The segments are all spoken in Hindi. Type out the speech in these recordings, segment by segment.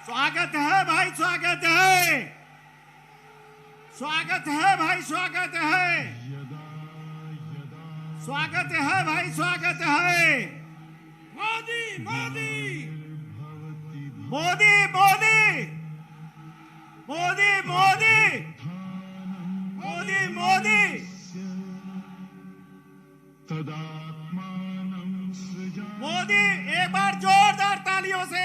स्वागत है भाई, स्वागत है, स्वागत है भाई, स्वागत है, स्वागत है भाई, स्वागत है। मोदी मोदी मोदी मोदी मोदी मोदी मोदी मोदी मोदी, एक बार जोरदार तालियों से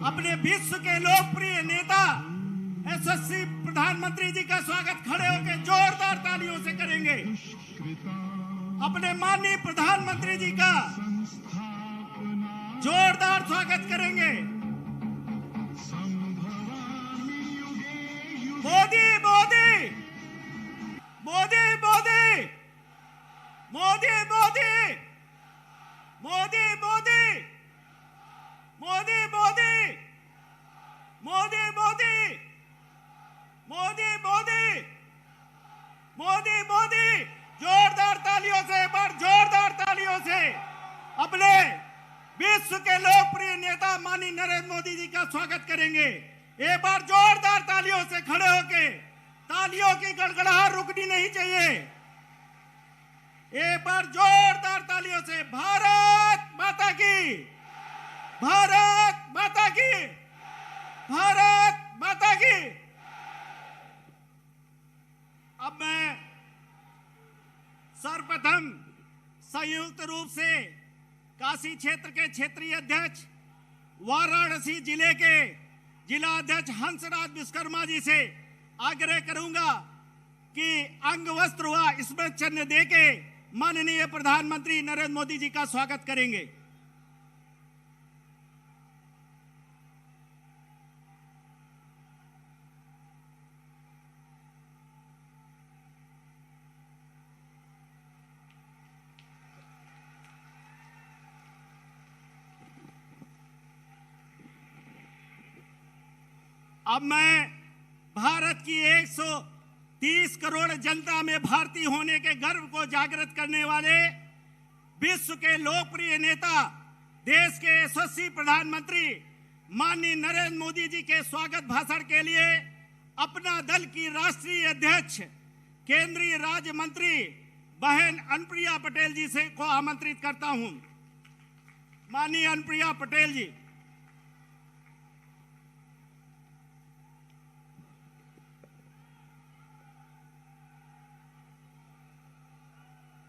अपने विश्व के लोकप्रिय नेता यशस्वी प्रधानमंत्री जी का स्वागत खड़े होकर जोरदार तालियों से करेंगे। अपने माननीय प्रधानमंत्री जी का जोरदार स्वागत करेंगे। मोदी मोदी मोदी मोदी मोदी मोदी मोदी मोदी मोदी मोदी मोदी मोदी मोदी मोदी मोदी मोदी, जोरदार तालियों से, एक बार जोरदार तालियों से अपने विश्व के लोकप्रिय नेता माननीय नरेंद्र मोदी जी का स्वागत करेंगे। एक बार जोरदार तालियों से खड़े होके, तालियों की गड़गड़ाहट रुकनी नहीं चाहिए। एक बार जोरदार तालियों से भारत माता की, भारत माता की, भारत माता की। अब मैं सर्वप्रथम संयुक्त रूप से काशी क्षेत्र के क्षेत्रीय अध्यक्ष, वाराणसी जिले के जिला अध्यक्ष हंसराज विश्वकर्मा जी से आग्रह करूंगा कि अंग वस्त्र व स्मृति चिन्ह देके माननीय प्रधानमंत्री नरेंद्र मोदी जी का स्वागत करेंगे। अब मैं भारत की 130 करोड़ जनता में भारतीय होने के गर्व को जागृत करने वाले विश्व के लोकप्रिय नेता, देश के यशस्वी प्रधानमंत्री माननीय नरेंद्र मोदी जी के स्वागत भाषण के लिए अपना दल की राष्ट्रीय अध्यक्ष, केंद्रीय राज्य मंत्री बहन अनुप्रिया पटेल जी से को आमंत्रित करता हूं। माननीय अनुप्रिया पटेल जी।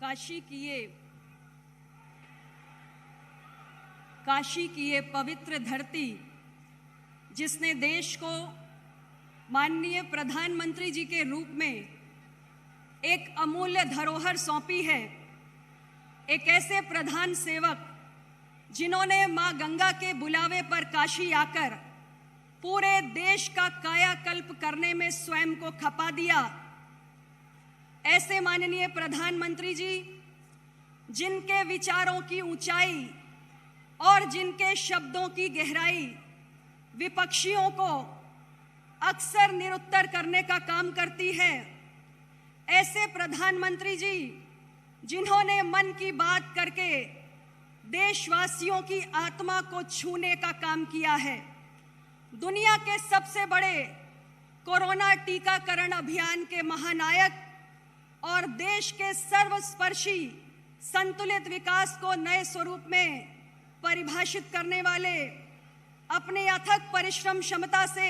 काशी की ये पवित्र धरती, जिसने देश को माननीय प्रधानमंत्री जी के रूप में एक अमूल्य धरोहर सौंपी है, एक ऐसे प्रधान सेवक जिन्होंने मां गंगा के बुलावे पर काशी आकर पूरे देश का कायाकल्प करने में स्वयं को खपा दिया, ऐसे माननीय प्रधानमंत्री जी जिनके विचारों की ऊंचाई और जिनके शब्दों की गहराई विपक्षियों को अक्सर निरुत्तर करने का काम करती है, ऐसे प्रधानमंत्री जी जिन्होंने मन की बात करके देशवासियों की आत्मा को छूने का काम किया है, दुनिया के सबसे बड़े कोरोना टीकाकरण अभियान के महानायक और देश के सर्वस्पर्शी संतुलित विकास को नए स्वरूप में परिभाषित करने वाले, अपने अथक परिश्रम क्षमता से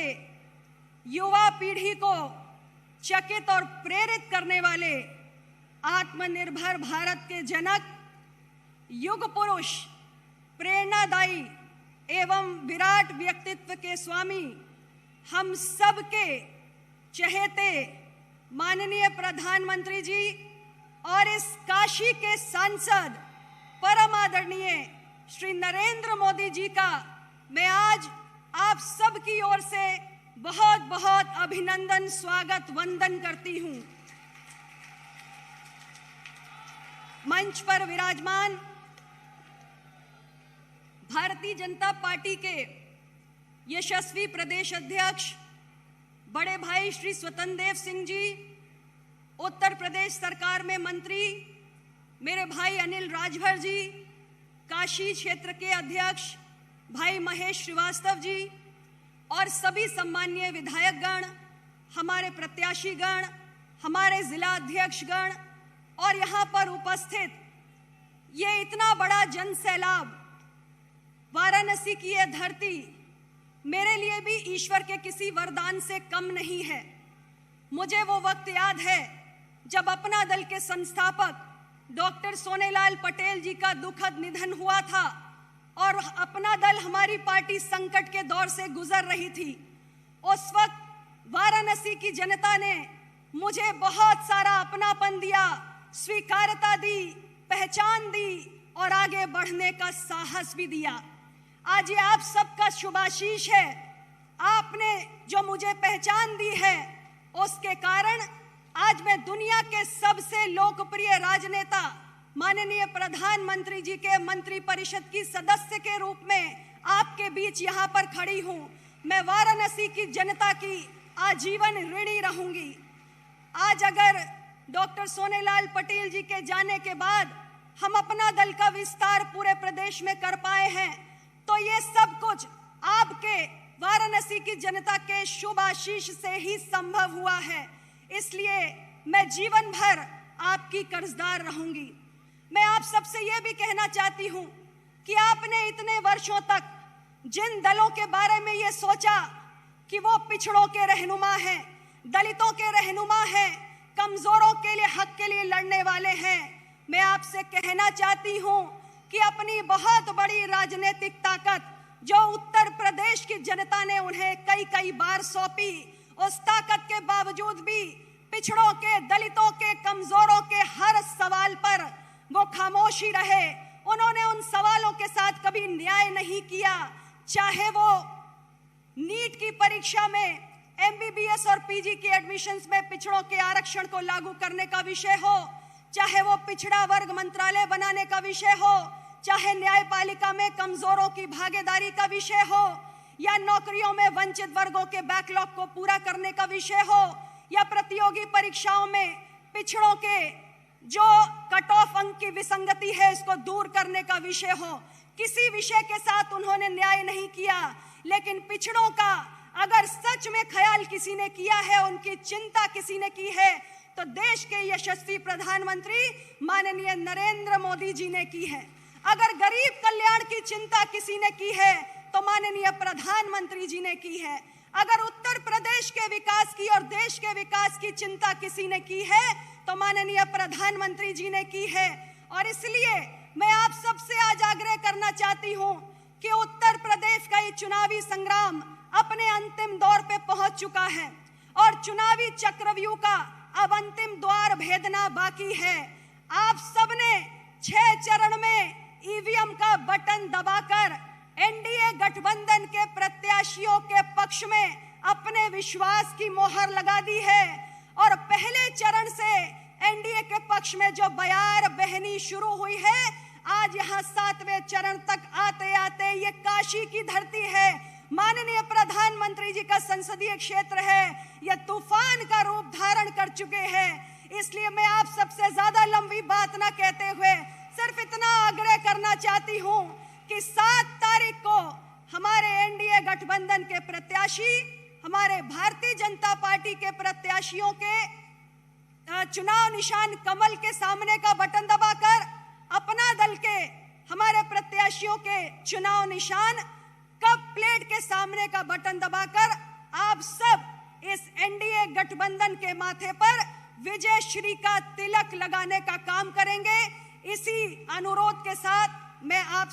युवा पीढ़ी को चकित और प्रेरित करने वाले आत्मनिर्भर भारत के जनक, युग पुरुष, प्रेरणादायी एवं विराट व्यक्तित्व के स्वामी, हम सब के चहेते माननीय प्रधानमंत्री जी और इस काशी के सांसद परम आदरणीय श्री नरेंद्र मोदी जी का मैं आज आप सब की ओर से बहुत बहुत अभिनंदन, स्वागत, वंदन करती हूं। मंच पर विराजमान भारतीय जनता पार्टी के यशस्वी प्रदेश अध्यक्ष बड़े भाई श्री स्वतंत्र देव सिंह जी, उत्तर प्रदेश सरकार में मंत्री मेरे भाई अनिल राजभर जी, काशी क्षेत्र के अध्यक्ष भाई महेश श्रीवास्तव जी, और सभी सम्मानीय विधायकगण, हमारे प्रत्याशीगण, हमारे जिला अध्यक्षगण और यहाँ पर उपस्थित ये इतना बड़ा जन सैलाब, वाराणसी की ये धरती मेरे लिए भी ईश्वर के किसी वरदान से कम नहीं है। मुझे वो वक्त याद है जब अपना दल के संस्थापक डॉक्टर सोनेलाल पटेल जी का दुखद निधन हुआ था और अपना दल, हमारी पार्टी संकट के दौर से गुजर रही थी। उस वक्त वाराणसी की जनता ने मुझे बहुत सारा अपनापन दिया, स्वीकारता दी, पहचान दी और आगे बढ़ने का साहस भी दिया। आज ये आप सबका शुभाशीष है। आपने जो मुझे पहचान दी है, उसके कारण आज मैं दुनिया के सबसे लोकप्रिय राजनेता माननीय प्रधानमंत्री जी के मंत्री परिषद की सदस्य के रूप में आपके बीच यहाँ पर खड़ी हूँ। मैं वाराणसी की जनता की आजीवन ऋणी रहूंगी। आज अगर डॉक्टर सोनेलाल पटेल जी के जाने के बाद हम अपना दल का विस्तार पूरे प्रदेश में कर पाए हैं, तो ये सब कुछ आपके वाराणसी की जनता के शुभ आशीष से ही संभव हुआ है। इसलिए मैं जीवन भर आपकी कर्जदार रहूंगी। मैं आप सबसे ये भी कहना चाहती हूँ कि आपने इतने वर्षों तक जिन दलों के बारे में ये सोचा कि वो पिछड़ों के रहनुमा हैं, दलितों के रहनुमा हैं, कमजोरों के लिए, हक के लिए लड़ने वाले हैं, मैं आपसे कहना चाहती हूँ कि अपनी बहुत बड़ी राजनीतिक ताकत जो उत्तर प्रदेश की जनता ने उन्हें कई कई बार सौंपी, उस ताकत के बावजूद भी पिछड़ों के, दलितों के, कमजोरों के हर सवाल पर वो खामोशी रहे। उन्होंने उन सवालों के साथ कभी न्याय नहीं किया। चाहे वो नीट की परीक्षा में एमबीबीएस और पीजी की एडमिशन्स में पिछड़ों के आरक्षण को लागू करने का विषय हो, चाहे वो पिछड़ा वर्ग मंत्रालय बनाने का विषय हो, चाहे न्यायपालिका में कमजोरों की भागीदारी का विषय हो, या नौकरियों में वंचित वर्गों के बैकलॉग को पूरा करने का विषय हो, या प्रतियोगी परीक्षाओं में पिछड़ों के जो कट ऑफ अंक की विसंगति है इसको दूर करने का विषय हो, किसी विषय के साथ उन्होंने न्याय नहीं किया। लेकिन पिछड़ों का अगर सच में ख्याल किसी ने किया है, उनकी चिंता किसी ने की है, तो देश के यशस्वी प्रधानमंत्री माननीय नरेंद्र मोदी जी ने की है। अगर गरीब कल्याण की चिंता किसी ने की है तो माननीय प्रधानमंत्री जी ने की है। अगर उत्तर प्रदेश के विकास की और देश के विकास की चिंता किसी ने की है तो माननीय प्रधानमंत्री जी ने की है। और इसलिए मैं आप सबसे आज आग्रह करना चाहती हूं कि उत्तर प्रदेश का ये चुनावी संग्राम अपने अंतिम दौर पे पहुंच चुका है और चुनावी चक्रव्यूह का अब अंतिम द्वार भेदना बाकी है। आप सबने 6 चरण में ईवीएम का बटन दबाकर एनडीए गठबंधन के प्रत्याशियों के पक्ष में अपने विश्वास की मोहर लगा दी है और पहले चरण से एनडीए के पक्ष में जो बयार बहनी शुरू हुई है, आज यहाँ 7वें चरण तक आते आते ये काशी की धरती है, माननीय प्रधानमंत्री जी का संसदीय क्षेत्र है, यह तूफान का रूप धारण कर चुके हैं। इसलिए मैं आप सबसे ज्यादा लंबी बात ना कहते हुए सिर्फ इतना आग्रह करना चाहती हूं कि 7 तारीख को हमारे एनडीए गठबंधन के प्रत्याशी, हमारे भारतीय जनता पार्टी के प्रत्याशियों के चुनाव निशान कमल के सामने का बटन दबाकर अपना दल के हमारे प्रत्याशियों के चुनाव निशान कप प्लेट के सामने का बटन दबाकर आप सब इस एनडीए गठबंधन के माथे पर विजय श्री का तिलक लगाने का काम करेंगे। इसी अनुरोध के साथ मैं आप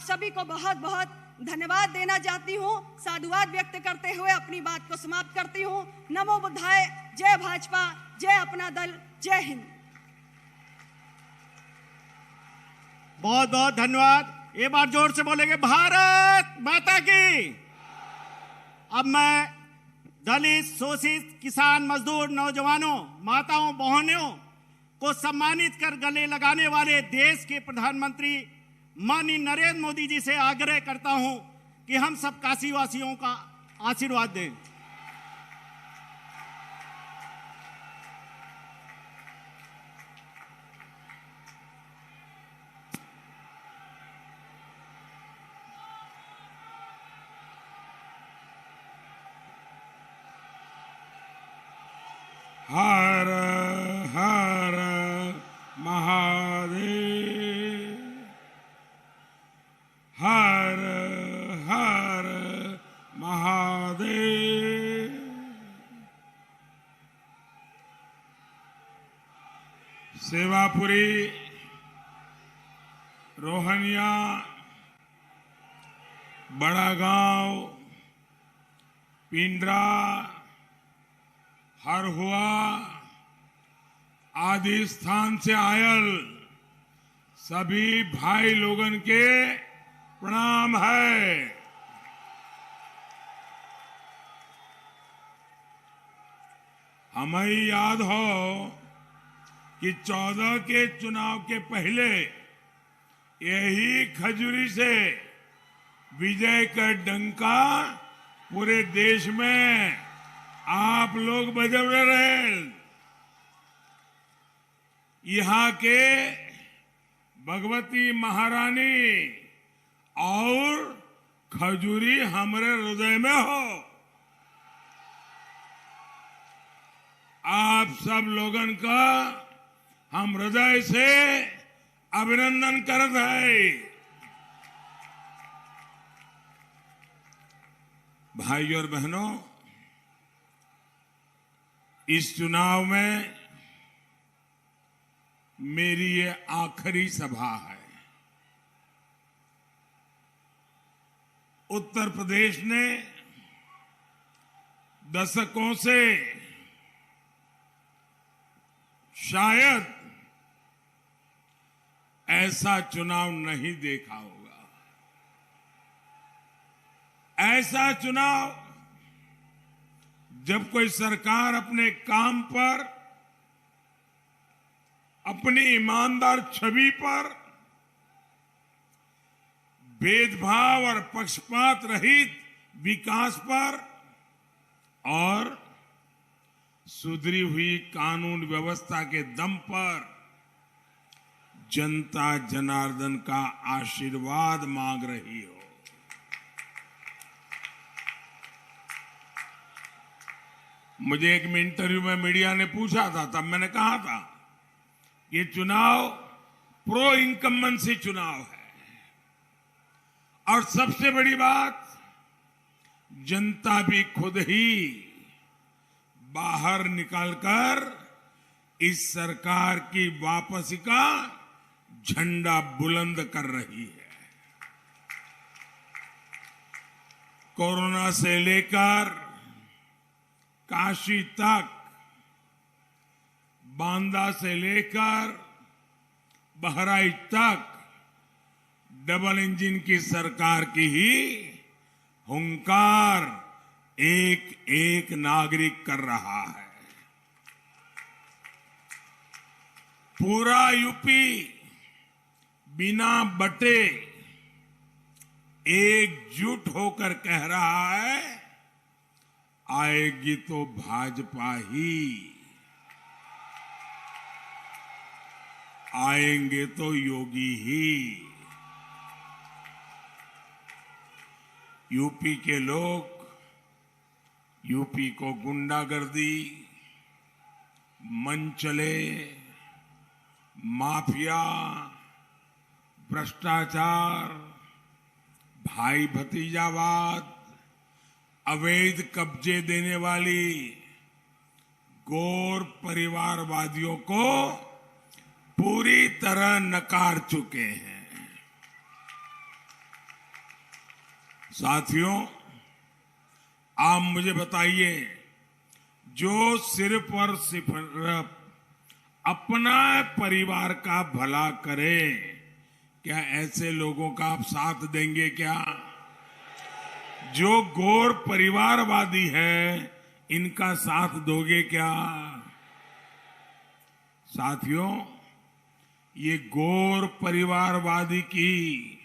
सभी को बहुत बहुत धन्यवाद देना चाहती हूँ। साधुवाद व्यक्त करते हुए अपनी बात को समाप्त करती हूँ। नमो बुद्धाय, जय भाजपा, जय अपना दल, जय हिंद। बहुत बहुत धन्यवाद। एक बार जोर से बोलेंगे भारत माता की। अब मैं दलित, शोषित, किसान, मजदूर, नौजवानों, माताओं, बहनों को सम्मानित कर गले लगाने वाले देश के प्रधानमंत्री माननीय नरेंद्र मोदी जी से आग्रह करता हूं कि हम सब काशीवासियों का आशीर्वाद दें। हर हर महादेव। हर हर महादेव। सेवापुरी, रोहनिया, बड़ा गांव, पिंडरा, हरहुआ आदि स्थान से आयल सभी भाई लोगन के प्रणाम है। हमें याद हो कि 14 के चुनाव के पहले यही खजूरी से विजय का डंका पूरे देश में आप लोग बजाते रहे। यहाँ के भगवती महारानी और खजूरी हमारे हृदय में हो। आप सब लोगन का हम हृदय से अभिनंदन करते हैं। भाइयों और बहनों, इस चुनाव में मेरी ये आखिरी सभा है। उत्तर प्रदेश ने दशकों से शायद ऐसा चुनाव नहीं देखा होगा। ऐसा चुनाव जब कोई सरकार अपने काम पर, अपनी ईमानदार छवि पर भेदभाव और पक्षपात रहित विकास पर और सुधरी हुई कानून व्यवस्था के दम पर जनता जनार्दन का आशीर्वाद मांग रही हो। मुझे एक इंटरव्यू में मीडिया ने पूछा था, तब मैंने कहा था ये चुनाव प्रो इनकम्बेंसी चुनाव है और सबसे बड़ी बात, जनता भी खुद ही बाहर निकलकर इस सरकार की वापसी का झंडा बुलंद कर रही है। कोरोना से लेकर काशी तक, बांदा से लेकर बहराइच तक डबल इंजन की सरकार की ही हुंकार एक एक नागरिक कर रहा है। पूरा यूपी बिना बटे एकजुट होकर कह रहा है, आएगी तो भाजपा ही, आएंगे तो योगी ही। यूपी के लोग यूपी को गुंडागर्दी, मनचले, माफिया, भ्रष्टाचार, भाई भतीजावाद, अवैध कब्जे देने वाली गौर परिवारवादियों को पूरी तरह नकार चुके हैं। साथियों, आप मुझे बताइए, जो सिर्फ और सिर्फ अपना परिवार का भला करे, क्या ऐसे लोगों का आप साथ देंगे क्या? जो गौर परिवारवादी है, इनका साथ दोगे क्या? साथियों, ये गौर परिवारवादी की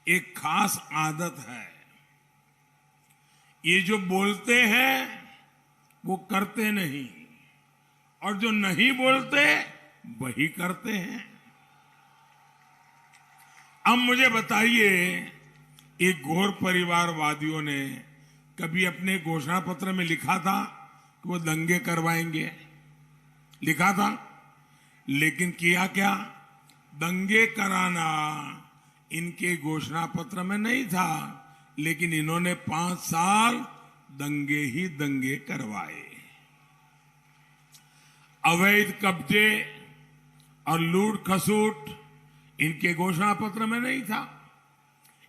एक खास आदत है। ये जो बोलते हैं वो करते नहीं, और जो नहीं बोलते वही करते हैं। अब मुझे बताइए, ये गौर परिवारवादियों ने कभी अपने घोषणा पत्र में लिखा था कि वो दंगे करवाएंगे? लिखा था, लेकिन किया क्या? दंगे कराना इनके घोषणा पत्र में नहीं था, लेकिन इन्होंने 5 साल दंगे ही दंगे करवाए। अवैध कब्जे और लूट खसूट इनके घोषणा पत्र में नहीं था।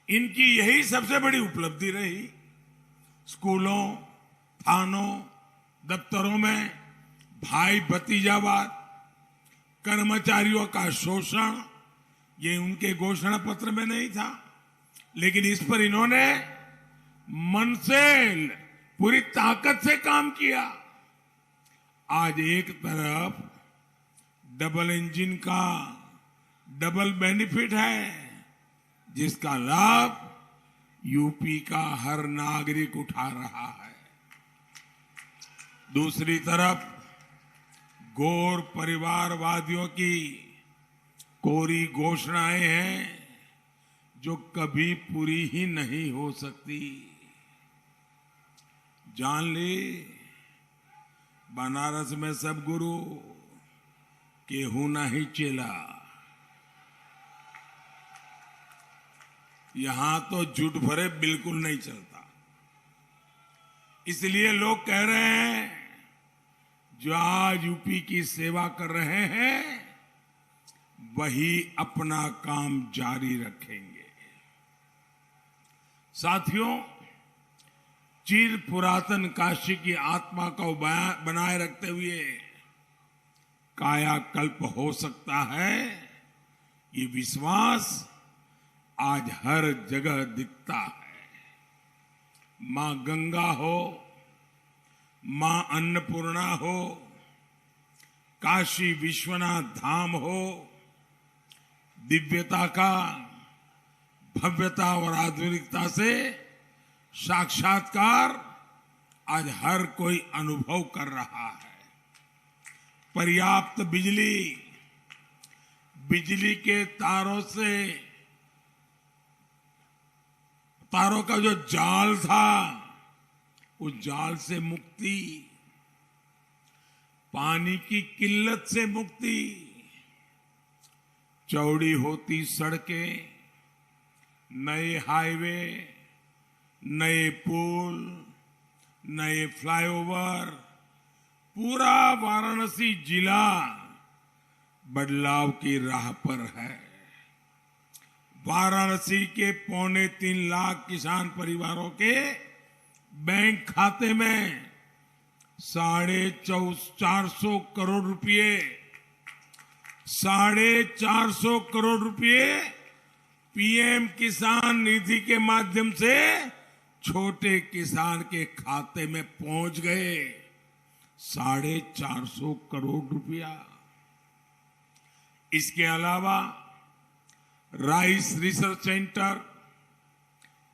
इनकी यही सबसे बड़ी उपलब्धि रही। स्कूलों, थानों, दफ्तरों में भाई भतीजावाद, कर्मचारियों का शोषण, ये उनके घोषणा पत्र में नहीं था, लेकिन इस पर इन्होंने मन से पूरी ताकत से काम किया। आज एक तरफ डबल इंजन का डबल बेनिफिट है, जिसका लाभ यूपी का हर नागरिक उठा रहा है। दूसरी तरफ गौर परिवारवादियों की कोरी घोषणाएं हैं जो कभी पूरी ही नहीं हो सकती। जान ली, बनारस में सब गुरु केहू नहीं चेला। यहां तो झूठ भरे बिल्कुल नहीं चलता। इसलिए लोग कह रहे हैं जो आज यूपी की सेवा कर रहे हैं वही अपना काम जारी रखेंगे। साथियों, चिर पुरातन काशी की आत्मा को बनाए रखते हुए कायाकल्प हो सकता है, ये विश्वास आज हर जगह दिखता है। मां गंगा हो, मां अन्नपूर्णा हो, काशी विश्वनाथ धाम हो, दिव्यता का, भव्यता और आधुनिकता से साक्षात्कार आज हर कोई अनुभव कर रहा है। पर्याप्त बिजली, बिजली के तारों का जो जाल था, उस जाल से मुक्ति, पानी की किल्लत से मुक्ति, चौड़ी होती सड़कें, नए हाईवे, नए पुल, नए फ्लाईओवर, पूरा वाराणसी जिला बदलाव की राह पर है। वाराणसी के 3.25 लाख किसान परिवारों के बैंक खाते में 450 करोड़ रुपए, 450 करोड़ रुपए पीएम किसान निधि के माध्यम से छोटे किसान के खाते में पहुंच गए। 450 करोड़ रुपया। इसके अलावा rice research centre,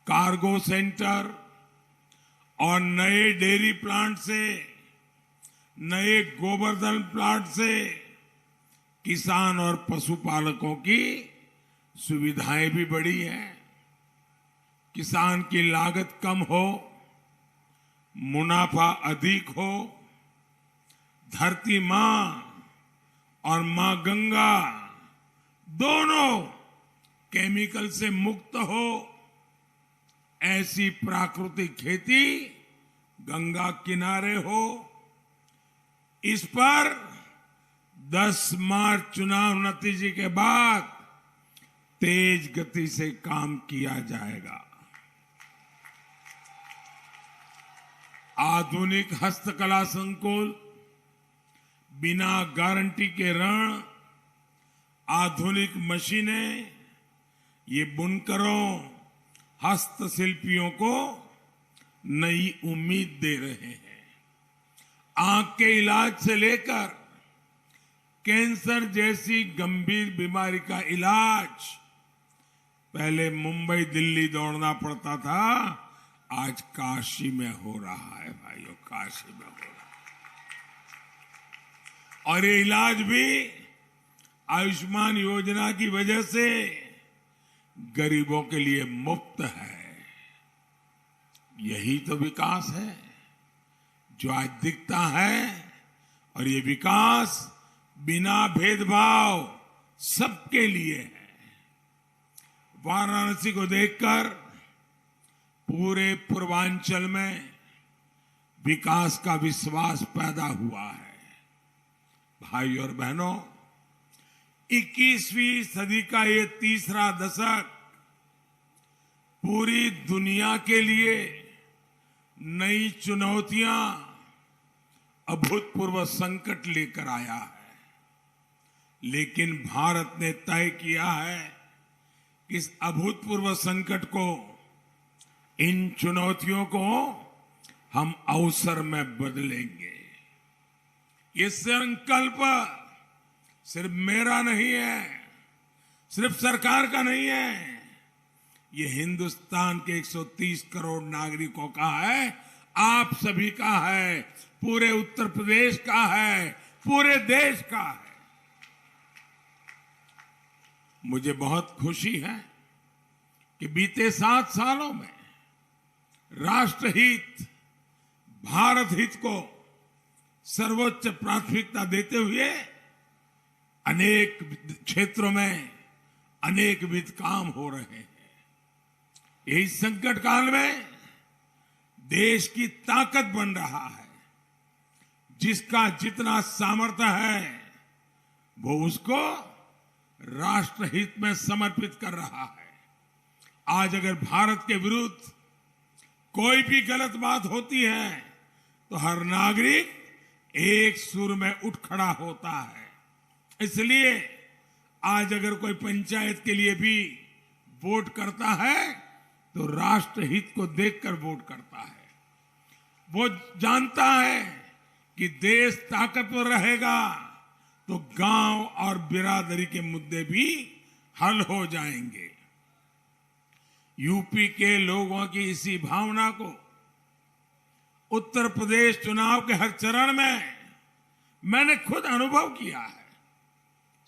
cargo centre और नए डेयरी प्लांट से, नए गोवर्धन प्लांट से किसान और पशुपालकों की सुविधाएं भी बढ़ी हैं। किसान की लागत कम हो, मुनाफा अधिक हो, धरती मां और मां गंगा दोनों केमिकल से मुक्त हो, ऐसी प्राकृतिक खेती गंगा किनारे हो। इस पर 10 मार्च चुनाव नतीजे के बाद तेज गति से काम किया जाएगा। आधुनिक हस्तकला संकुल, बिना गारंटी के ऋण, आधुनिक मशीनें, ये बुनकरों, हस्तशिल्पियों को नई उम्मीद दे रहे हैं। आंख के इलाज से लेकर कैंसर जैसी गंभीर बीमारी का इलाज पहले मुंबई दिल्ली दौड़ना पड़ता था, आज काशी में हो रहा है भाइयों, काशी में हो रहा है। और ये इलाज भी आयुष्मान योजना की वजह से गरीबों के लिए मुफ्त है। यही तो विकास है जो आज दिखता है और ये विकास बिना भेदभाव सबके लिए है। वाराणसी को देखकर पूरे पूर्वांचल में विकास का विश्वास पैदा हुआ है। भाई और बहनों, 21वीं सदी का ये तीसरा दशक पूरी दुनिया के लिए नई चुनौतियां, अभूतपूर्व संकट लेकर आया है। लेकिन भारत ने तय किया है कि इस अभूतपूर्व संकट को, इन चुनौतियों को हम अवसर में बदलेंगे। ये संकल्प सिर्फ मेरा नहीं है, सिर्फ सरकार का नहीं है, ये हिंदुस्तान के 130 करोड़ नागरिकों का है, आप सभी का है, पूरे उत्तर प्रदेश का है, पूरे देश का है। मुझे बहुत खुशी है कि बीते 7 सालों में राष्ट्रहित, भारत हित को सर्वोच्च प्राथमिकता देते हुए अनेक क्षेत्रों में अनेकविध काम हो रहे हैं। यही संकट काल में देश की ताकत बन रहा है। जिसका जितना सामर्थ्य है वो उसको राष्ट्रहित में समर्पित कर रहा है। आज अगर भारत के विरुद्ध कोई भी गलत बात होती है तो हर नागरिक एक सुर में उठ खड़ा होता है। इसलिए आज अगर कोई पंचायत के लिए भी वोट करता है तो राष्ट्रहित को देखकर वोट करता है। वो जानता है कि देश ताकतवर रहेगा तो गांव और बिरादरी के मुद्दे भी हल हो जाएंगे। यूपी के लोगों की इसी भावना को उत्तर प्रदेश चुनाव के हर चरण में मैंने खुद अनुभव किया है।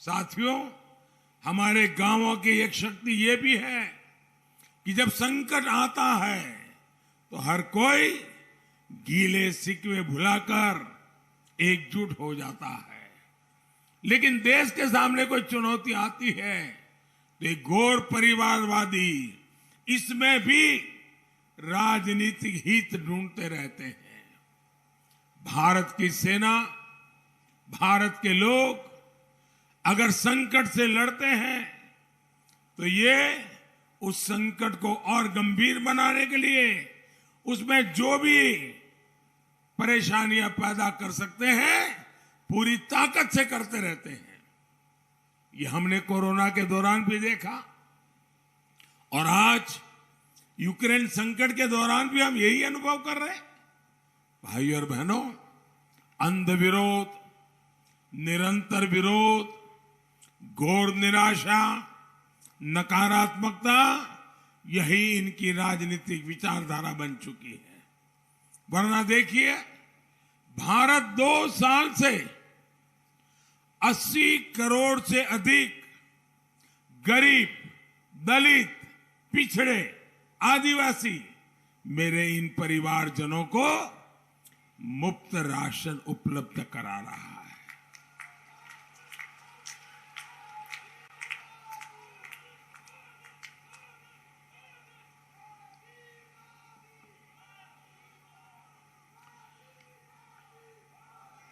साथियों, हमारे गांवों की एक शक्ति ये भी है कि जब संकट आता है तो हर कोई गीले शिकवे भुलाकर एकजुट हो जाता है। लेकिन देश के सामने कोई चुनौती आती है तो एक घोर परिवारवादी इसमें भी राजनीतिक हित ढूंढते रहते हैं। भारत की सेना, भारत के लोग अगर संकट से लड़ते हैं तो ये उस संकट को और गंभीर बनाने के लिए उसमें जो भी परेशानियां पैदा कर सकते हैं पूरी ताकत से करते रहते हैं। ये हमने कोरोना के दौरान भी देखा और आज यूक्रेन संकट के दौरान भी हम यही अनुभव कर रहे हैं। भाई और बहनों, अंध विरोध, निरंतर विरोध, घोर निराशा, नकारात्मकता, यही इनकी राजनीतिक विचारधारा बन चुकी है। वरना देखिए, भारत 2 साल से 80 करोड़ से अधिक गरीब, दलित, पिछड़े, आदिवासी मेरे इन परिवारजनों को मुफ्त राशन उपलब्ध करा रहा है।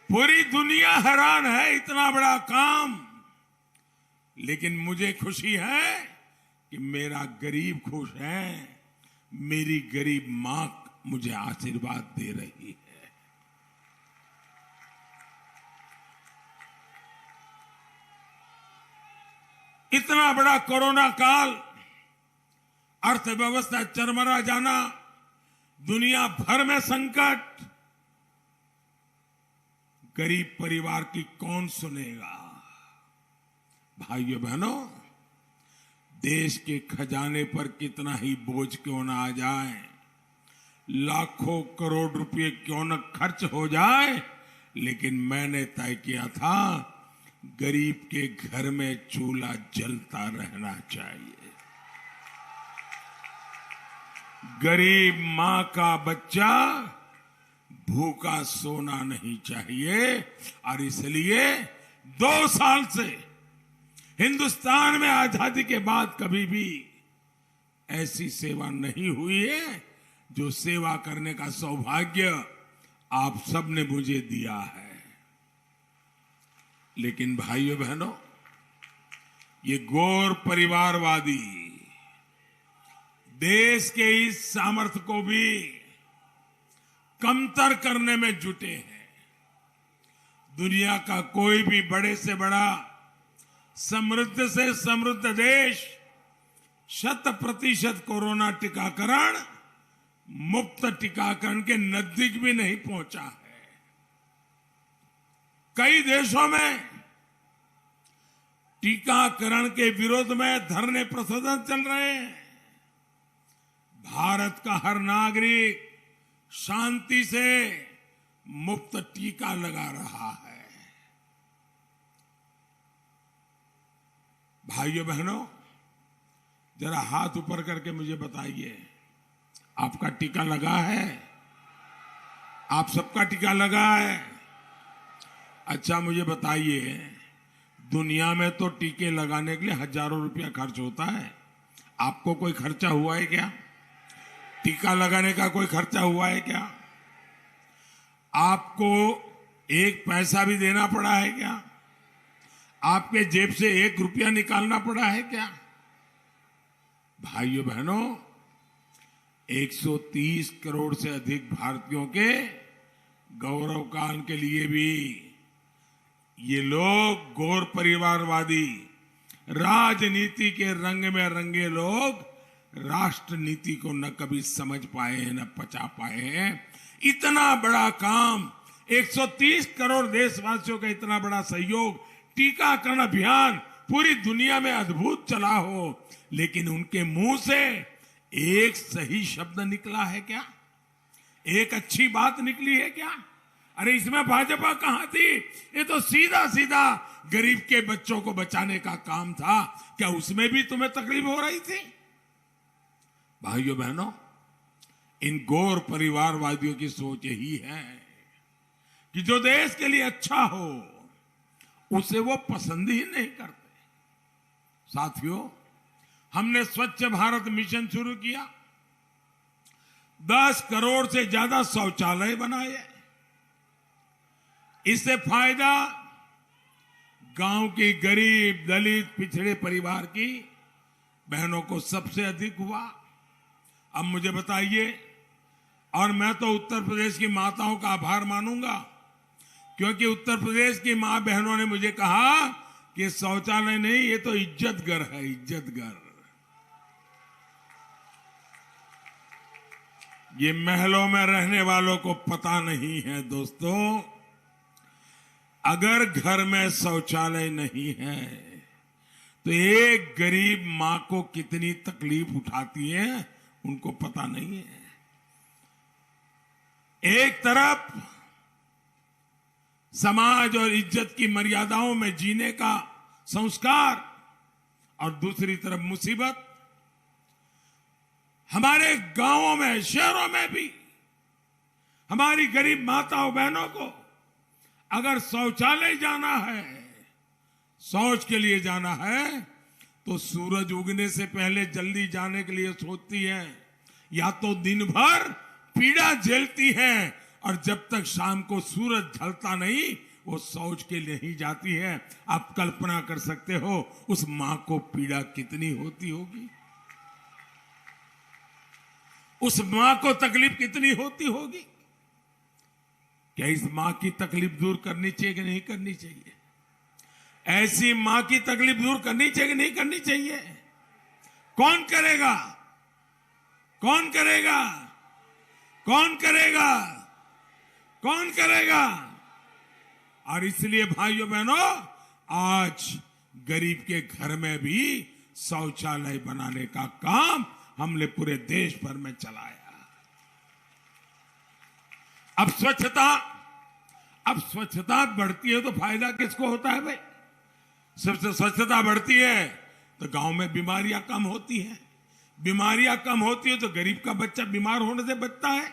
पूरी दुनिया हैरान है, इतना बड़ा काम। लेकिन मुझे खुशी है कि मेरा गरीब खुश है, मेरी गरीब मां मुझे आशीर्वाद दे रही है। इतना बड़ा कोरोना काल, अर्थव्यवस्था चरमरा जाना, दुनिया भर में संकट, गरीब परिवार की कौन सुनेगा? भाइयों बहनों, देश के खजाने पर कितना ही बोझ क्यों ना आ जाए, लाखों करोड़ रुपए क्यों न खर्च हो जाए, लेकिन मैंने तय किया था गरीब के घर में चूल्हा जलता रहना चाहिए। गरीब मां का बच्चा भूखा सोना नहीं चाहिए। और इसलिए 2 साल से हिंदुस्तान में आजादी के बाद कभी भी ऐसी सेवा नहीं हुई है जो सेवा करने का सौभाग्य आप सबने मुझे दिया है। लेकिन भाइयों बहनों, ये गौर परिवारवादी देश के इस सामर्थ्य को भी कमतर करने में जुटे हैं। दुनिया का कोई भी बड़े से बड़ा, समृद्ध से समृद्ध देश 100% कोरोना टीकाकरण, मुफ्त टीकाकरण के नजदीक भी नहीं पहुंचा है। कई देशों में टीकाकरण के विरोध में धरने प्रदर्शन चल रहे हैं। भारत का हर नागरिक शांति से मुफ्त टीका लगा रहा है। भाइयों बहनों, जरा हाथ ऊपर करके मुझे बताइए, आपका टीका लगा है? आप सबका टीका लगा है? अच्छा, मुझे बताइए, दुनिया में तो टीके लगाने के लिए हजारों रुपया खर्च होता है। आपको कोई खर्चा हुआ है क्या? टीका लगाने का कोई खर्चा हुआ है क्या? आपको 1 पैसा भी देना पड़ा है क्या? आपके जेब से 1 रुपया निकालना पड़ा है क्या? भाइयों बहनों, 130 करोड़ से अधिक भारतीयों के गौरव काल के लिए भी ये लोग, गौर परिवारवादी राजनीति के रंग में रंगे लोग, राष्ट्र नीति को न कभी समझ पाए हैं, न पचा पाए हैं। इतना बड़ा काम, 130 करोड़ देशवासियों का इतना बड़ा सहयोग, टीकाकरण अभियान पूरी दुनिया में अद्भुत चला हो, लेकिन उनके मुंह से एक सही शब्द निकला है क्या? एक अच्छी बात निकली है क्या? अरे इसमें भाजपा कहां थी? ये तो सीधा सीधा गरीब के बच्चों को बचाने का काम था। क्या उसमें भी तुम्हें तकलीफ हो रही थी? भाइयों बहनों, इन गौर परिवारवादियों की सोच यही है कि जो देश के लिए अच्छा हो उसे वो पसंद ही नहीं करते। साथियों, हमने स्वच्छ भारत मिशन शुरू किया, 10 करोड़ से ज्यादा शौचालय बनाए। इससे फायदा गांव की गरीब, दलित, पिछड़े परिवार की बहनों को सबसे अधिक हुआ। अब मुझे बताइए, और मैं तो उत्तर प्रदेश की माताओं का आभार मानूंगा, क्योंकि उत्तर प्रदेश की मां बहनों ने मुझे कहा कि शौचालय नहीं, ये तो इज्जत घर है, इज्जत घर। ये महलों में रहने वालों को पता नहीं है दोस्तों, अगर घर में शौचालय नहीं है तो एक गरीब मां को कितनी तकलीफ उठाती है, उनको पता नहीं है। एक तरफ समाज और इज्जत की मर्यादाओं में जीने का संस्कार, और दूसरी तरफ मुसीबत। हमारे गांवों में, शहरों में भी हमारी गरीब माताओं बहनों को अगर शौचालय जाना है, शौच के लिए जाना है, तो सूरज उगने से पहले जल्दी जाने के लिए सोचती है, या तो दिन भर पीड़ा झेलती है, और जब तक शाम को सूरज ढलता नहीं वो शौच के लिए नहीं जाती है। आप कल्पना कर सकते हो उस मां को पीड़ा कितनी होती होगी, उस मां को तकलीफ कितनी होती होगी। क्या इस मां की तकलीफ दूर करनी चाहिए कि नहीं करनी चाहिए? ऐसी मां की तकलीफ दूर करनी चाहिए कि नहीं करनी चाहिए? कौन करेगा? कौन करेगा? कौन करेगा? कौन करेगा? और इसलिए भाइयों बहनों, आज गरीब के घर में भी शौचालय बनाने का काम हमने पूरे देश भर में चलाया। अब स्वच्छता बढ़ती है तो फायदा किसको होता है भाई? सबसे स्वच्छता बढ़ती है तो गांव में बीमारियां कम होती हैं। बीमारियां कम होती है तो गरीब का बच्चा बीमार होने से बचता है।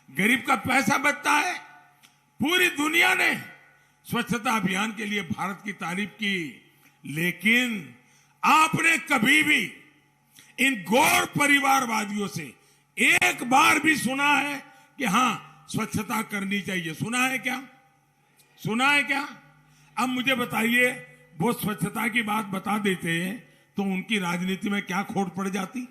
गरीब का पैसा बचता है। पूरी दुनिया ने स्वच्छता अभियान के लिए भारत की तारीफ की, लेकिन आपने कभी भी इन गौर परिवारवादियों से एक बार भी सुना है कि हां स्वच्छता करनी चाहिए? सुना है क्या? सुना है क्या? अब मुझे बताइए, वो स्वच्छता की बात बता देते तो उनकी राजनीति में क्या खोट पड़ जाती?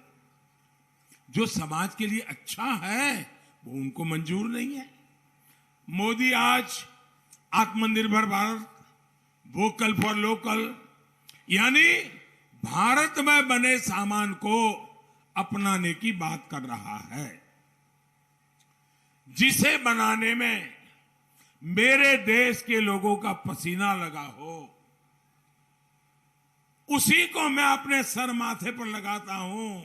जो समाज के लिए अच्छा है वो उनको मंजूर नहीं है। मोदी आज आत्मनिर्भर भारत, वोकल फॉर लोकल, यानी भारत में बने सामान को अपनाने की बात कर रहा है। जिसे बनाने में मेरे देश के लोगों का पसीना लगा हो, उसी को मैं अपने सर माथे पर लगाता हूं।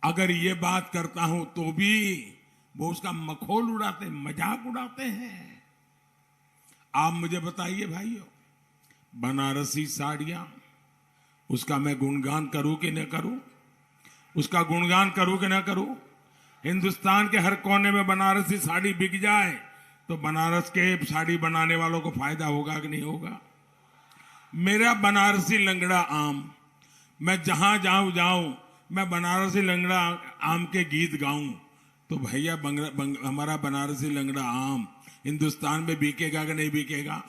अगर ये बात करता हूं तो भी वो उसका मखौल उड़ाते, मजाक उड़ाते हैं। आप मुझे बताइए भाइयों, बनारसी साड़ियां, उसका मैं गुणगान करूं कि न करूं? उसका गुणगान करूं कि न करूं? हिंदुस्तान के हर कोने में बनारसी साड़ी बिक जाए तो बनारस के साड़ी बनाने वालों को फायदा होगा कि नहीं होगा? मेरा बनारसी लंगड़ा आम, मैं जहां जाऊं मैं बनारसी लंगड़ा आम के गीत गाऊं तो भैया हमारा बनारसी लंगड़ा आम हिंदुस्तान में बिकेगा कि नहीं बिकेगा?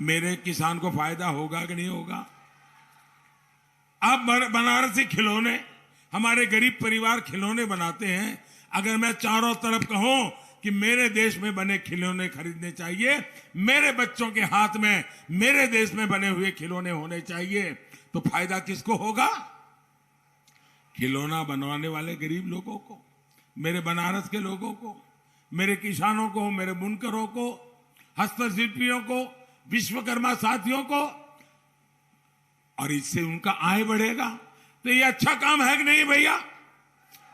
मेरे किसान को फायदा होगा कि नहीं होगा? अब बनारसी खिलौने, हमारे गरीब परिवार खिलौने बनाते हैं। अगर मैं चारों तरफ कहूं कि मेरे देश में बने खिलौने खरीदने चाहिए, मेरे बच्चों के हाथ में मेरे देश में बने हुए खिलौने होने चाहिए, तो फायदा किसको होगा? खिलौना बनवाने वाले गरीब लोगों को, मेरे बनारस के लोगों को, मेरे किसानों को, मेरे बुनकरों को, हस्तशिल्पियों को, विश्वकर्मा साथियों को, और इससे उनका आय बढ़ेगा। तो ये अच्छा काम है कि नहीं भैया?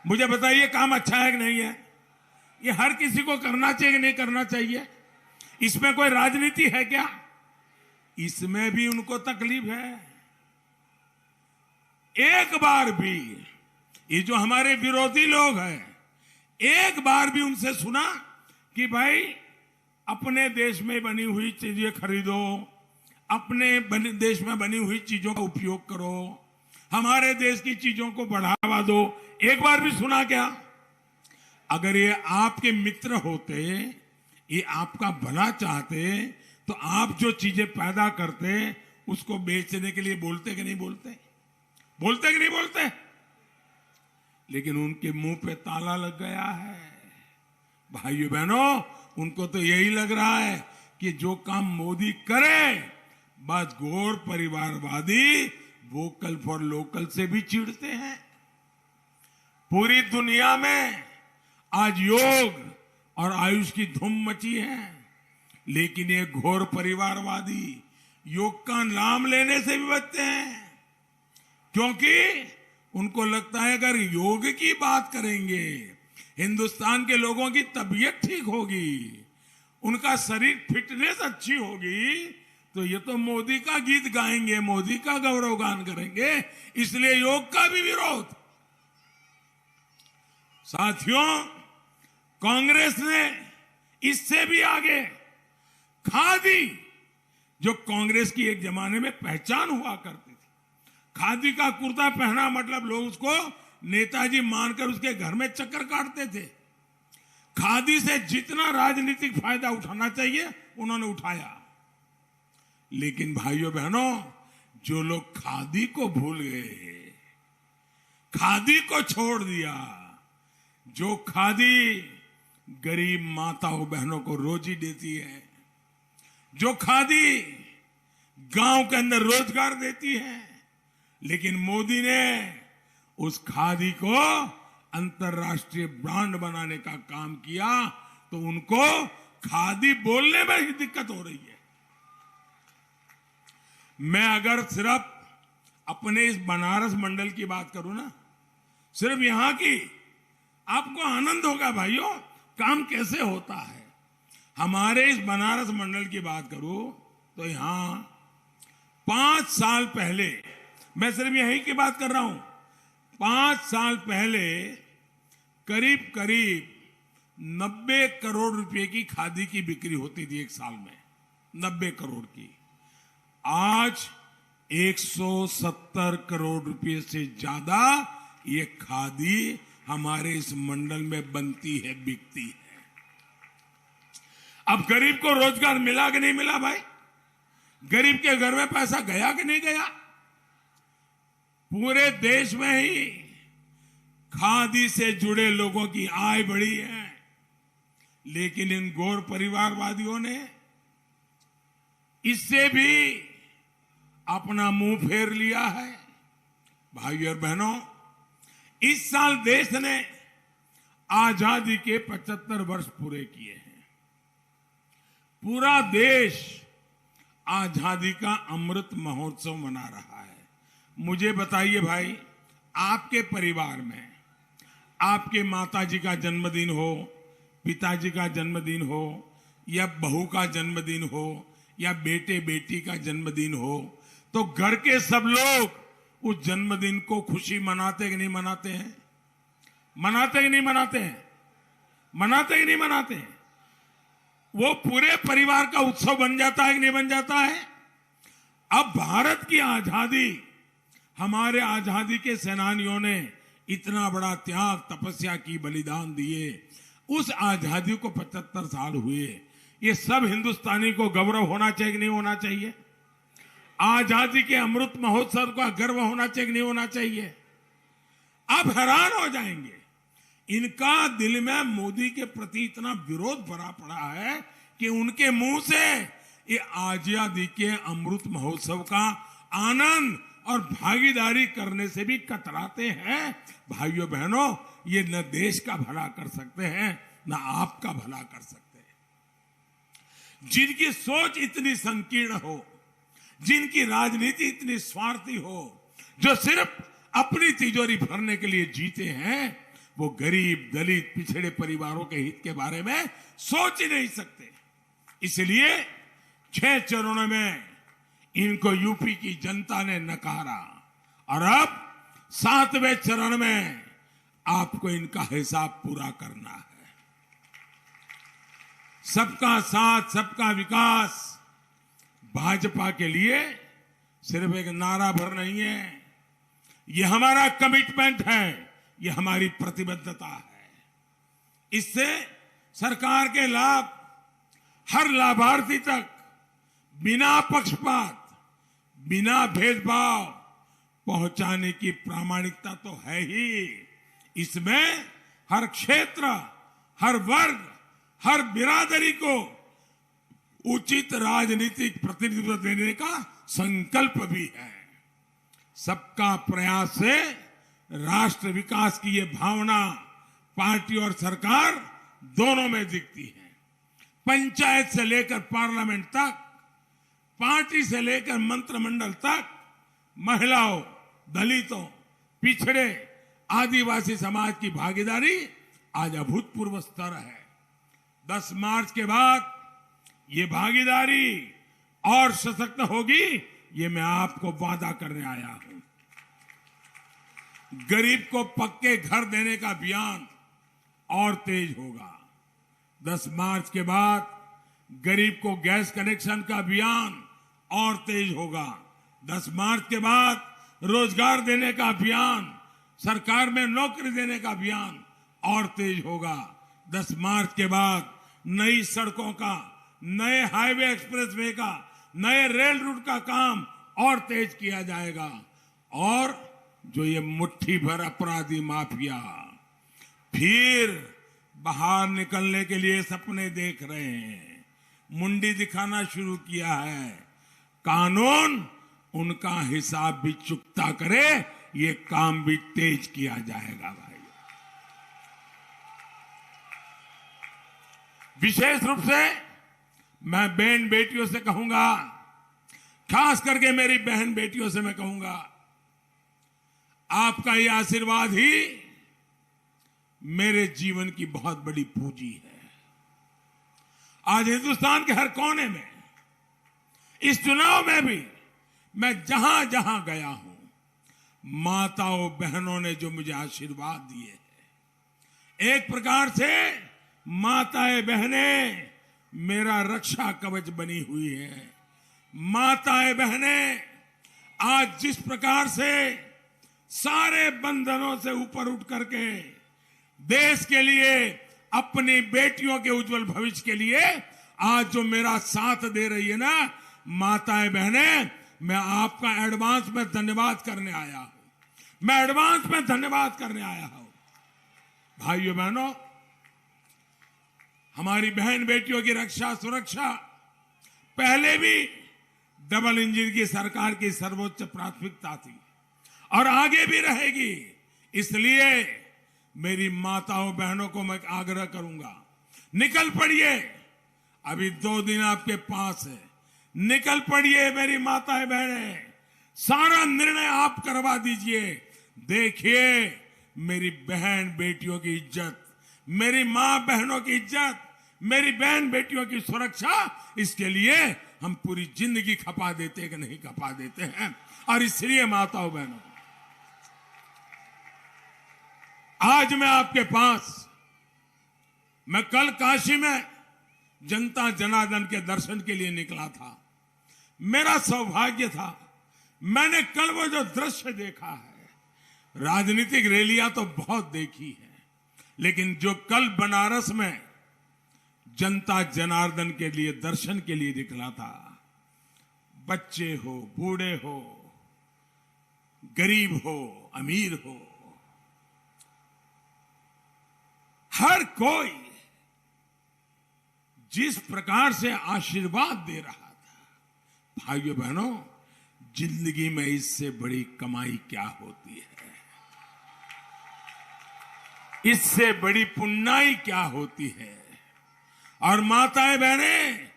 मुझे बताइए, काम अच्छा है कि नहीं है? ये हर किसी को करना चाहिए कि नहीं करना चाहिए? इसमें कोई राजनीति है क्या? इसमें भी उनको तकलीफ है। एक बार भी ये जो हमारे विरोधी लोग हैं, एक बार भी उनसे सुना कि भाई अपने देश में बनी हुई चीजें खरीदो, अपने देश में बनी हुई चीजों का उपयोग करो, हमारे देश की चीजों को बढ़ावा दो? एक बार भी सुना क्या? अगर ये आपके मित्र होते, ये आपका भला चाहते, तो आप जो चीजें पैदा करते उसको बेचने के लिए बोलते कि नहीं बोलते? बोलते कि नहीं बोलते? लेकिन उनके मुंह पे ताला लग गया है। भाइयों बहनों, उनको तो यही लग रहा है कि जो काम मोदी करे, बस गौर परिवारवादी वोकल फॉर लोकल से भी चिढ़ते हैं। पूरी दुनिया में आज योग और आयुष की धूम मची है, लेकिन ये घोर परिवारवादी योग का नाम लेने से भी बचते हैं, क्योंकि उनको लगता है अगर योग की बात करेंगे, हिंदुस्तान के लोगों की तबीयत ठीक होगी, उनका शरीर फिटनेस अच्छी होगी, तो ये तो मोदी का गीत गाएंगे, मोदी का गौरव गान करेंगे, इसलिए योग का भी विरोध। साथियों, कांग्रेस ने इससे भी आगे खादी, जो कांग्रेस की एक जमाने में पहचान हुआ करती थी, खादी का कुर्ता पहना मतलब लोग उसको नेताजी मानकर उसके घर में चक्कर काटते थे। खादी से जितना राजनीतिक फायदा उठाना चाहिए उन्होंने उठाया, लेकिन भाइयों बहनों, जो लोग खादी को भूल गए, खादी को छोड़ दिया, जो खादी गरीब माताओं बहनों को रोजी देती है, जो खादी गांव के अंदर रोजगार देती है, लेकिन मोदी ने उस खादी को अंतर्राष्ट्रीय ब्रांड बनाने का काम किया, तो उनको खादी बोलने में ही दिक्कत हो रही है। मैं अगर सिर्फ अपने इस बनारस मंडल की बात करूं ना, सिर्फ यहां की, आपको आनंद होगा भाइयों काम कैसे होता है। हमारे इस बनारस मंडल की बात करूं तो यहां 5 साल पहले, मैं सिर्फ यही की बात कर रहा हूं, 5 साल पहले करीब करीब 90 करोड़ रुपए की खादी की बिक्री होती थी एक साल में, 90 करोड़ की। आज 170 करोड़ रुपए से ज्यादा ये खादी हमारे इस मंडल में बनती है, बिकती है। अब गरीब को रोजगार मिला कि नहीं मिला भाई? गरीब के घर में पैसा गया कि नहीं गया? पूरे देश में ही खादी से जुड़े लोगों की आय बढ़ी है, लेकिन इन गौर परिवारवादियों ने इससे भी अपना मुंह फेर लिया है। भाइयों और बहनों, इस साल देश ने आजादी के 75 वर्ष पूरे किए हैं। पूरा देश आजादी का अमृत महोत्सव मना रहा है। मुझे बताइए भाई, आपके परिवार में आपके माताजी का जन्मदिन हो, पिताजी का जन्मदिन हो, या बहू का जन्मदिन हो, या बेटे बेटी का जन्मदिन हो, तो घर के सब लोग उस जन्मदिन को खुशी मनाते कि नहीं मनाते हैं? मनाते कि नहीं मनाते हैं? मनाते कि नहीं मनाते हैं? वो पूरे परिवार का उत्सव बन जाता है कि नहीं बन जाता है? अब भारत की आजादी, हमारे आजादी के सेनानियों ने इतना बड़ा त्याग, तपस्या की, बलिदान दिए, उस आजादी को 75 साल हुए। ये सब हिंदुस्तानी को गौरव होना चाहिए कि नहीं होना चाहिए? आजादी के अमृत महोत्सव का गर्व होना चाहिए कि नहीं होना चाहिए? आप हैरान हो जाएंगे, इनका दिल में मोदी के प्रति इतना विरोध भरा पड़ा है कि उनके मुंह से ये आजादी के अमृत महोत्सव का आनंद और भागीदारी करने से भी कतराते हैं। भाइयों बहनों, ये न देश का भला कर सकते हैं, न आपका भला कर सकते हैं। जिनकी सोच इतनी संकीर्ण हो, जिनकी राजनीति इतनी स्वार्थी हो, जो सिर्फ अपनी तिजोरी भरने के लिए जीते हैं, वो गरीब, दलित, पिछड़े परिवारों के हित के बारे में सोच ही नहीं सकते। इसलिए 6 चरणों में इनको यूपी की जनता ने नकारा, और अब 7वें चरण में आपको इनका हिसाब पूरा करना है। सबका साथ, सबका विकास भाजपा के लिए सिर्फ एक नारा भर नहीं है, ये हमारा कमिटमेंट है, ये हमारी प्रतिबद्धता है। इससे सरकार के लाभ हर लाभार्थी तक बिना पक्षपात, बिना भेदभाव पहुंचाने की प्रामाणिकता तो है ही। इसमें हर क्षेत्र, हर वर्ग, हर बिरादरी को उचित राजनीतिक प्रतिनिधित्व देने का संकल्प भी है। सबका प्रयास से राष्ट्र विकास की ये भावना पार्टी और सरकार दोनों में दिखती है। पंचायत से लेकर पार्लियामेंट तक, पार्टी से लेकर मंत्रिमंडल तक, महिलाओं, दलितों, पिछड़े, आदिवासी समाज की भागीदारी आज अभूतपूर्व स्तर है। 10 मार्च के बाद ये भागीदारी और सशक्त होगी, ये मैं आपको वादा करने आया हूं। गरीब को पक्के घर देने का अभियान और तेज होगा। 10 मार्च के बाद गरीब को गैस कनेक्शन का अभियान और तेज होगा। 10 मार्च के बाद रोजगार देने का अभियान, सरकार में नौकरी देने का अभियान और तेज होगा। 10 मार्च के बाद नई सड़कों का, नए हाईवे एक्सप्रेसवे का, नए रेल रूट का काम और तेज किया जाएगा। और जो ये मुट्ठी भर अपराधी माफिया फिर बाहर निकलने के लिए सपने देख रहे हैं, मुंडी दिखाना शुरू किया है, कानून उनका हिसाब भी चुकता करे, ये काम भी तेज किया जाएगा। भाई, विशेष रूप से मैं बहन बेटियों से कहूंगा, खास करके मेरी बहन बेटियों से मैं कहूंगा, आपका ये आशीर्वाद ही मेरे जीवन की बहुत बड़ी पूंजी है। आज हिंदुस्तान के हर कोने में, इस चुनाव में भी मैं जहां जहां गया हूं, माताओं बहनों ने जो मुझे आशीर्वाद दिए हैं, एक प्रकार से माताएं बहनें मेरा रक्षा कवच बनी हुई है। माताएं बहनें आज जिस प्रकार से सारे बंधनों से ऊपर उठ करके देश के लिए, अपनी बेटियों के उज्जवल भविष्य के लिए आज जो मेरा साथ दे रही है ना, माताएं बहनें, मैं आपका एडवांस में धन्यवाद करने आया हूं। मैं एडवांस में धन्यवाद करने आया हूं। भाइयों बहनों, हमारी बहन बेटियों की रक्षा सुरक्षा पहले भी डबल इंजन की सरकार की सर्वोच्च प्राथमिकता थी और आगे भी रहेगी। इसलिए मेरी माताओं बहनों को मैं आग्रह करूंगा, निकल पड़िए। अभी 2 दिन आपके पास है, निकल पड़िए मेरी माताएं बहनें, सारा निर्णय आप करवा दीजिए। देखिए मेरी बहन बेटियों की इज्जत, मेरी मां बहनों की इज्जत, मेरी बहन बेटियों की सुरक्षा, इसके लिए हम पूरी जिंदगी खपा देते कि नहीं खपा देते हैं। और इसलिए माताओं बहनों, आज मैं आपके पास, मैं कल काशी में जनता जनार्दन के दर्शन के लिए निकला था। मेरा सौभाग्य था, मैंने कल वो जो दृश्य देखा है, राजनीतिक रैलियां तो बहुत देखी है, लेकिन जो कल बनारस में जनता जनार्दन के लिए दर्शन के लिए निकला था, बच्चे हो, बूढ़े हो, गरीब हो, अमीर हो, हर कोई जिस प्रकार से आशीर्वाद दे रहा था, भाइयों बहनों, जिंदगी में इससे बड़ी कमाई क्या होती है, इससे बड़ी पुण्याई क्या होती है। और माताएं बहनें,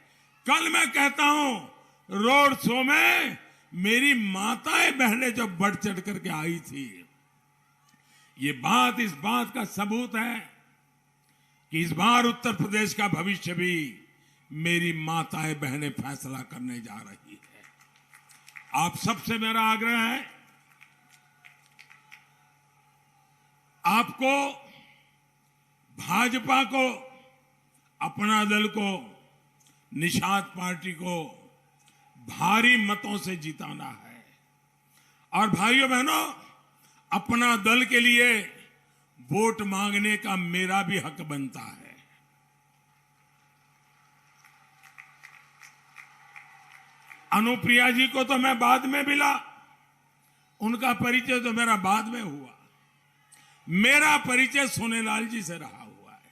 कल मैं कहता हूं रोड शो में मेरी माताएं बहनें जो बढ़ चढ़ करके आई थी, ये बात इस बात का सबूत है कि इस बार उत्तर प्रदेश का भविष्य भी मेरी माताएं बहनें फैसला करने जा रही है। आप सबसे मेरा आग्रह है, आपको, भाजपा को, अपना दल को, निषाद पार्टी को भारी मतों से जिताना है। और भाइयों बहनों, अपना दल के लिए वोट मांगने का मेरा भी हक बनता है। अनुप्रिया जी को तो मैं बाद में मिला, उनका परिचय तो मेरा बाद में हुआ। मेरा परिचय सोनेलाल जी से रहा हुआ है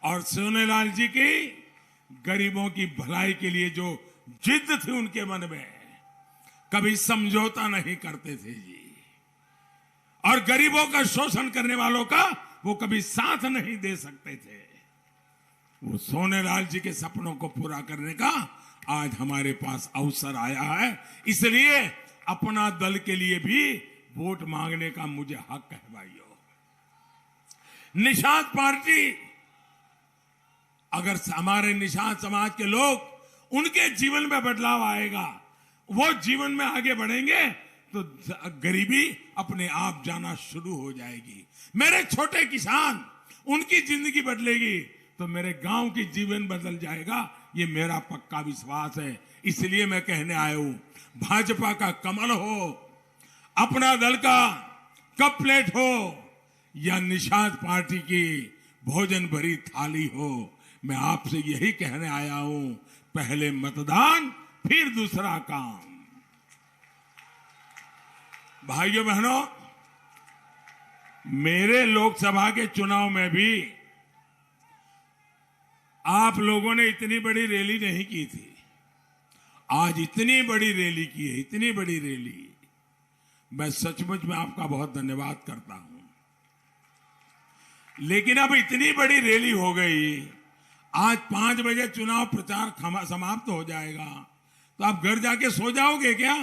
और सोनेलाल जी की गरीबों की भलाई के लिए जो जिद थी उनके मन में, कभी समझौता नहीं करते थे जी। और गरीबों का शोषण करने वालों का वो कभी साथ नहीं दे सकते थे। वो सोनेलाल जी के सपनों को पूरा करने का आज हमारे पास अवसर आया है। इसलिए अपना दल के लिए भी वोट मांगने का मुझे हक है। भाइयों, निषाद पार्टी, अगर हमारे निषाद समाज के लोग, उनके जीवन में बदलाव आएगा, वो जीवन में आगे बढ़ेंगे तो गरीबी अपने आप जाना शुरू हो जाएगी। मेरे छोटे किसान, उनकी जिंदगी बदलेगी तो मेरे गांव की जीवन बदल जाएगा, ये मेरा पक्का विश्वास है। इसलिए मैं कहने आया हूं, भाजपा का कमल हो, अपना दल का कप प्लेट हो या निषाद पार्टी की भोजन भरी थाली हो, मैं आपसे यही कहने आया हूं, पहले मतदान फिर दूसरा काम। भाइयों बहनों, मेरे लोकसभा के चुनाव में भी आप लोगों ने इतनी बड़ी रैली नहीं की थी। आज इतनी बड़ी रैली की है, इतनी बड़ी रैली। मैं सचमुच में आपका बहुत धन्यवाद करता हूं। लेकिन अब इतनी बड़ी रैली हो गई, आज 5 बजे चुनाव प्रचार समाप्त हो जाएगा, तो आप घर जाके सो जाओगे क्या?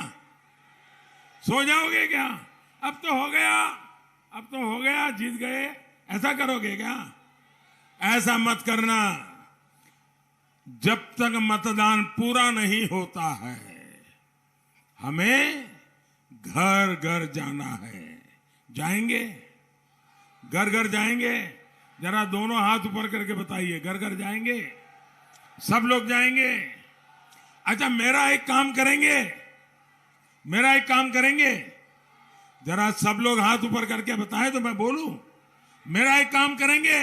सो जाओगे क्या? अब तो हो गया, अब तो हो गया, जीत गए, ऐसा करोगे क्या? ऐसा मत करना। जब तक मतदान पूरा नहीं होता है, हमें घर घर जाना है। जाएंगे, घर घर जाएंगे, जरा दोनों हाथ ऊपर करके बताइए, घर घर जाएंगे? सब लोग जाएंगे? अच्छा, मेरा एक काम करेंगे, मेरा एक काम करेंगे, जरा सब लोग हाथ ऊपर करके बताएं तो मैं बोलूं। मेरा एक काम करेंगे,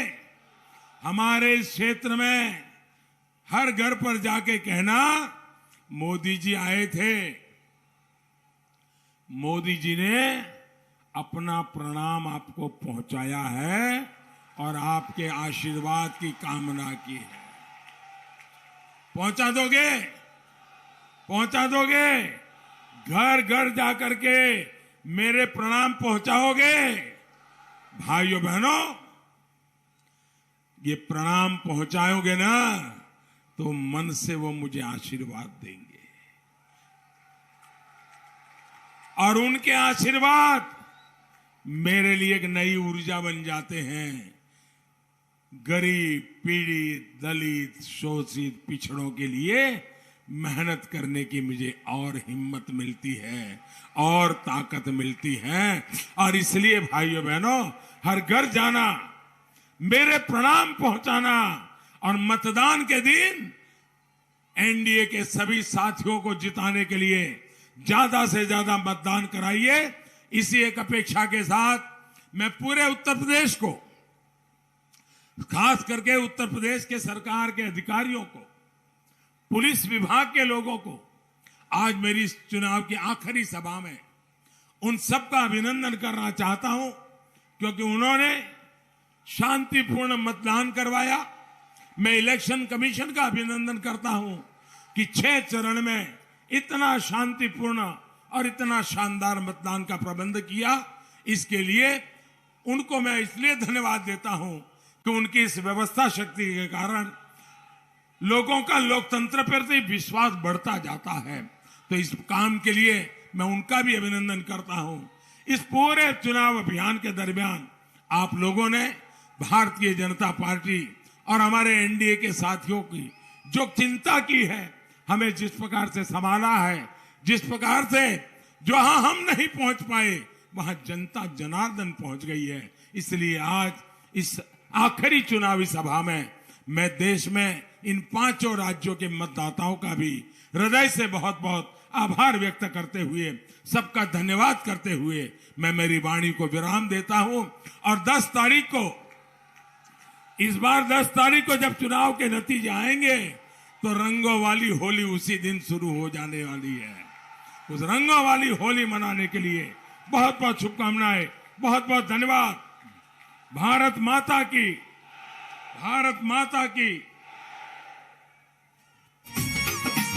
हमारे इस क्षेत्र में हर घर पर जाके कहना, मोदी जी आए थे, मोदी जी ने अपना प्रणाम आपको पहुंचाया है और आपके आशीर्वाद की कामना की है। पहुंचा दोगे? पहुंचा दोगे? घर घर जाकर के मेरे प्रणाम पहुंचाओगे? भाइयों बहनों, ये प्रणाम पहुंचाओगे ना तो मन से वो मुझे आशीर्वाद देंगे और उनके आशीर्वाद मेरे लिए एक नई ऊर्जा बन जाते हैं। गरीब, पीड़ित, दलित, शोषित, पिछड़ों के लिए मेहनत करने की मुझे और हिम्मत मिलती है और ताकत मिलती है। और इसलिए भाइयों बहनों, हर घर जाना, मेरे प्रणाम पहुंचाना और मतदान के दिन एनडीए के सभी साथियों को जिताने के लिए ज्यादा से ज्यादा मतदान कराइए। इसी एक अपेक्षा के साथ मैं पूरे उत्तर प्रदेश को, खास करके उत्तर प्रदेश के सरकार के अधिकारियों को, पुलिस विभाग के लोगों को, आज मेरी इस चुनाव की आखिरी सभा में उन सबका अभिनंदन करना चाहता हूं, क्योंकि उन्होंने शांतिपूर्ण मतदान करवाया। मैं इलेक्शन कमीशन का अभिनंदन करता हूं कि 6 चरण में इतना शांतिपूर्ण और इतना शानदार मतदान का प्रबंध किया। इसके लिए उनको मैं इसलिए धन्यवाद देता हूं कि उनकी इस व्यवस्था शक्ति के कारण लोगों का लोकतंत्र पर विश्वास बढ़ता जाता है। तो इस काम के लिए मैं उनका भी अभिनंदन करता हूं। इस पूरे चुनाव अभियान के दरमियान आप लोगों ने भारतीय जनता पार्टी और हमारे एनडीए के साथियों की जो चिंता की है, हमें जिस प्रकार से संभाला है, जिस प्रकार से जहां हम नहीं पहुंच पाए वहां जनता जनार्दन पहुंच गई है। इसलिए आज इस आखिरी चुनावी सभा में मैं देश में इन 5 राज्यों के मतदाताओं का भी हृदय से बहुत बहुत आभार व्यक्त करते हुए, सबका धन्यवाद करते हुए मैं मेरी वाणी को विराम देता हूं। और 10 तारीख को, इस बार 10 तारीख को जब चुनाव के नतीजे आएंगे तो रंगों वाली होली उसी दिन शुरू हो जाने वाली है। उस रंगों वाली होली मनाने के लिए बहुत बहुत शुभकामनाएं, बहुत बहुत धन्यवाद। भारत माता की, भारत माता की।